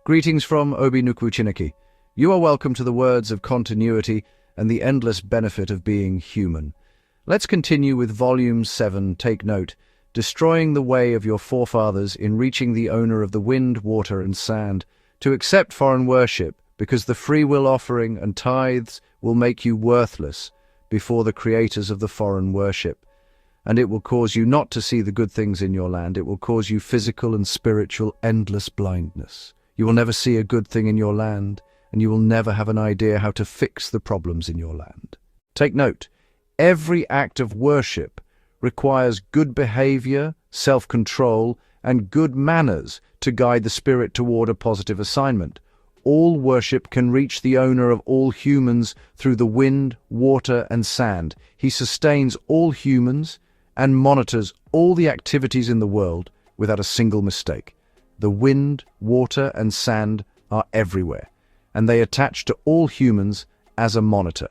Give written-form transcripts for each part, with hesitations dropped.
Greetings from Obi Nukwu Chineke. You are welcome to the words of continuity and the endless benefit of being human. Let's continue with Volume 7, take note, destroying the way of your forefathers in reaching the owner of the wind, water and sand, to accept foreign worship, because the free will offering and tithes will make you worthless before the creators of the foreign worship. And it will cause you not to see the good things in your land. It will cause you physical and spiritual endless blindness. You will never see a good thing in your land, and you will never have an idea how to fix the problems in your land. Take note, every act of worship requires good behavior, self-control, and good manners to guide the spirit toward a positive assignment. All worship can reach the owner of all humans through the wind, water, and sand. He sustains all humans and monitors all the activities in the world without a single mistake. The wind, water, and sand are everywhere, and they attach to all humans as a monitor.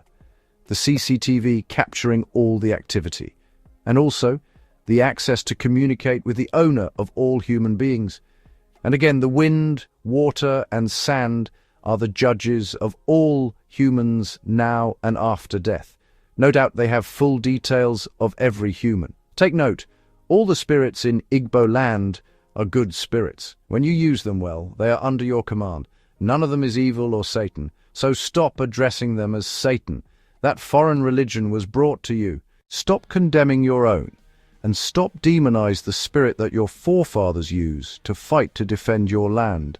The CCTV capturing all the activity, and also the access to communicate with the owner of all human beings. And again, the wind, water, and sand are the judges of all humans now and after death. No doubt they have full details of every human. Take note, all the spirits in Igbo land are good spirits. When you use them well, they are under your command. None of them is evil or Satan, so stop addressing them as Satan. That foreign religion was brought to you. Stop condemning your own, and stop demonize the spirit that your forefathers used to fight to defend your land.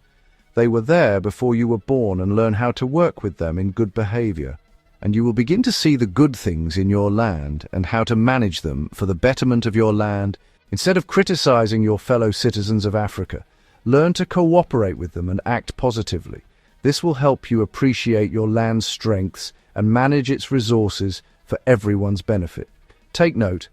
They were there before you were born, and learn how to work with them in good behavior. And you will begin to see the good things in your land and how to manage them for the betterment of your land. Instead of criticizing your fellow citizens of Africa, learn to cooperate with them and act positively. This will help you appreciate your land's strengths and manage its resources for everyone's benefit. Take note,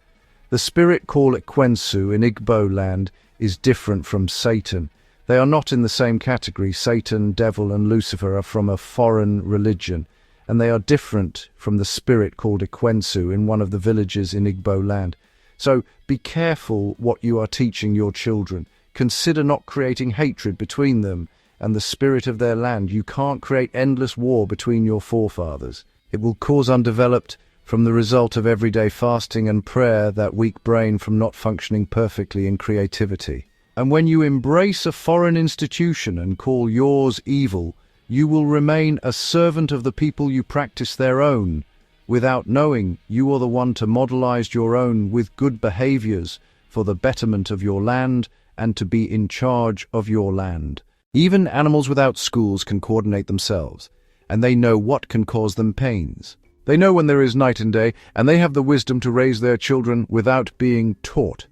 the spirit called Ekwensu in Igbo land is different from Satan. They are not in the same category. Satan, devil, and Lucifer are from a foreign religion, and they are different from the spirit called Ekwensu in one of the villages in Igbo land. So be careful what you are teaching your children. Consider not creating hatred between them and the spirit of their land. You can't create endless war between your forefathers. It will cause undeveloped from the result of everyday fasting and prayer, that weak brain from not functioning perfectly in creativity. And when you embrace a foreign institution and call yours evil, you will remain a servant of the people you practice their own. Without knowing, you are the one to modelize your own with good behaviors for the betterment of your land and to be in charge of your land. Even animals without schools can coordinate themselves, and they know what can cause them pains. They know when there is night and day, and they have the wisdom to raise their children without being taught.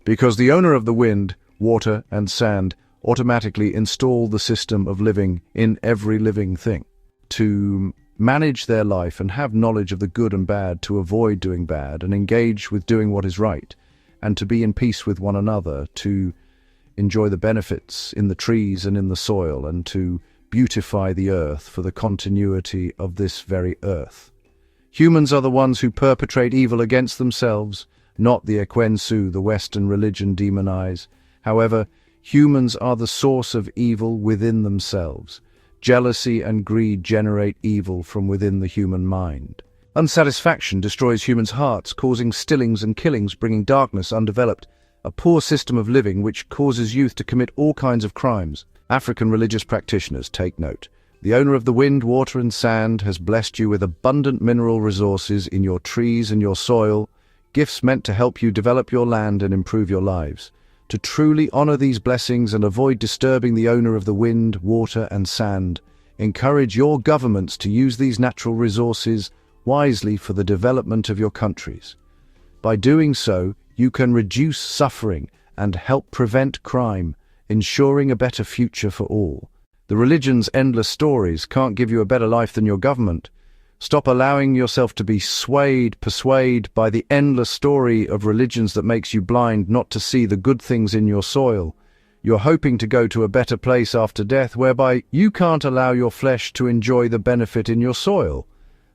Because the owner of the wind, water, and sand automatically install the system of living in every living thing to manage their life and have knowledge of the good and bad, to avoid doing bad and engage with doing what is right, and to be in peace with one another, to enjoy the benefits in the trees and in the soil, and to beautify the earth for the continuity of this very earth. Humans are the ones who perpetrate evil against themselves, not the Ekwensu the Western religion demonize. However, humans are the source of evil within themselves. Jealousy and greed generate evil from within the human mind. Unsatisfaction destroys humans' hearts, causing stillings and killings, bringing darkness undeveloped, a poor system of living which causes youth to commit all kinds of crimes. African religious practitioners, take note. The owner of the wind, water and sand has blessed you with abundant mineral resources in your trees and your soil, gifts meant to help you develop your land and improve your lives. To truly honor these blessings and avoid disturbing the owner of the wind, water, and sand, encourage your governments to use these natural resources wisely for the development of your countries. By doing so, you can reduce suffering and help prevent crime, ensuring a better future for all. The religion's endless stories can't give you a better life than your government. Stop allowing yourself to be persuaded by the endless story of religions that makes you blind not to see the good things in your soil. You're hoping to go to a better place after death, whereby you can't allow your flesh to enjoy the benefit in your soil.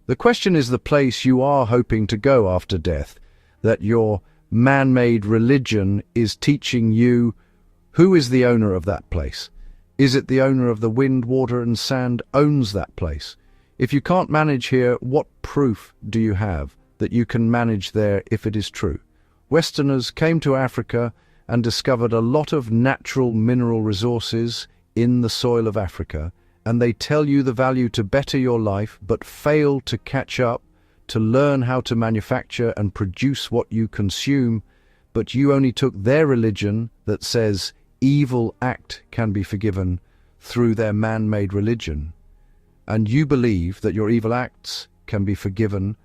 The question is the place you are hoping to go after death, that your man-made religion is teaching you. Who is the owner of that place? Is it the owner of the wind, water and sand owns that place? If you can't manage here, what proof do you have that you can manage there if it is true? Westerners came to Africa and discovered a lot of natural mineral resources in the soil of Africa, and they tell you the value to better your life, but fail to catch up, to learn how to manufacture and produce what you consume. But you only took their religion that says evil act can be forgiven through their man-made religion. And you believe that your evil acts can be forgiven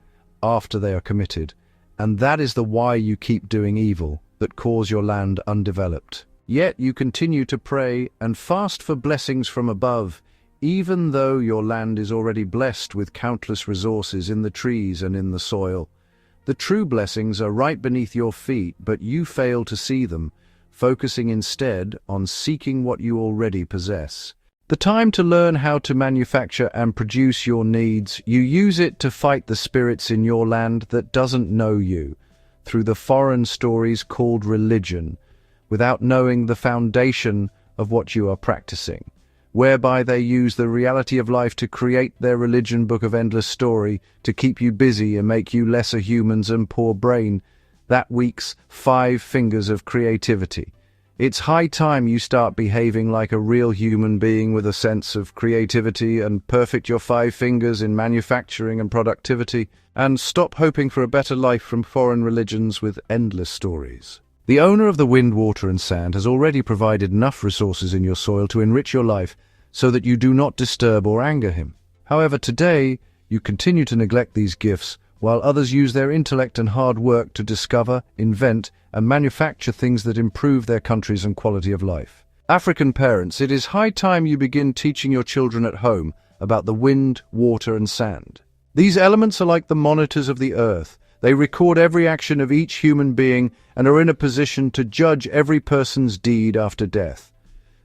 after they are committed. And that is the why you keep doing evil that cause your land undeveloped. Yet you continue to pray and fast for blessings from above, even though your land is already blessed with countless resources in the trees and in the soil. The true blessings are right beneath your feet, but you fail to see them, focusing instead on seeking what you already possess. The time to learn how to manufacture and produce your needs, you use it to fight the spirits in your land that doesn't know you, through the foreign stories called religion, without knowing the foundation of what you are practicing, whereby they use the reality of life to create their religion book of endless story to keep you busy and make you lesser humans and poor brain, that week's 5 fingers of creativity. It's high time you start behaving like a real human being with a sense of creativity and perfect your 5 fingers in manufacturing and productivity, and stop hoping for a better life from foreign religions with endless stories. The owner of the wind, water and sand has already provided enough resources in your soil to enrich your life so that you do not disturb or anger him. However, today you continue to neglect these gifts while others use their intellect and hard work to discover, invent and manufacture things that improve their countries and quality of life. African parents, it is high time you begin teaching your children at home about the wind, water and sand. These elements are like the monitors of the earth. They record every action of each human being and are in a position to judge every person's deed after death.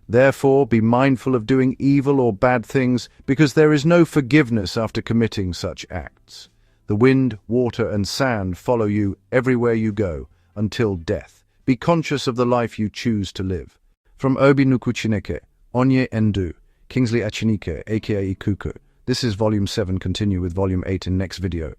Therefore, be mindful of doing evil or bad things, because there is no forgiveness after committing such acts. The wind, water and sand follow you everywhere you go, until death. Be conscious of the life you choose to live. From Obi Nukuchineke, Onye Endu, Kingsley Achinike, aka Ikuku. This is Volume 7, continue with Volume 8 in next video.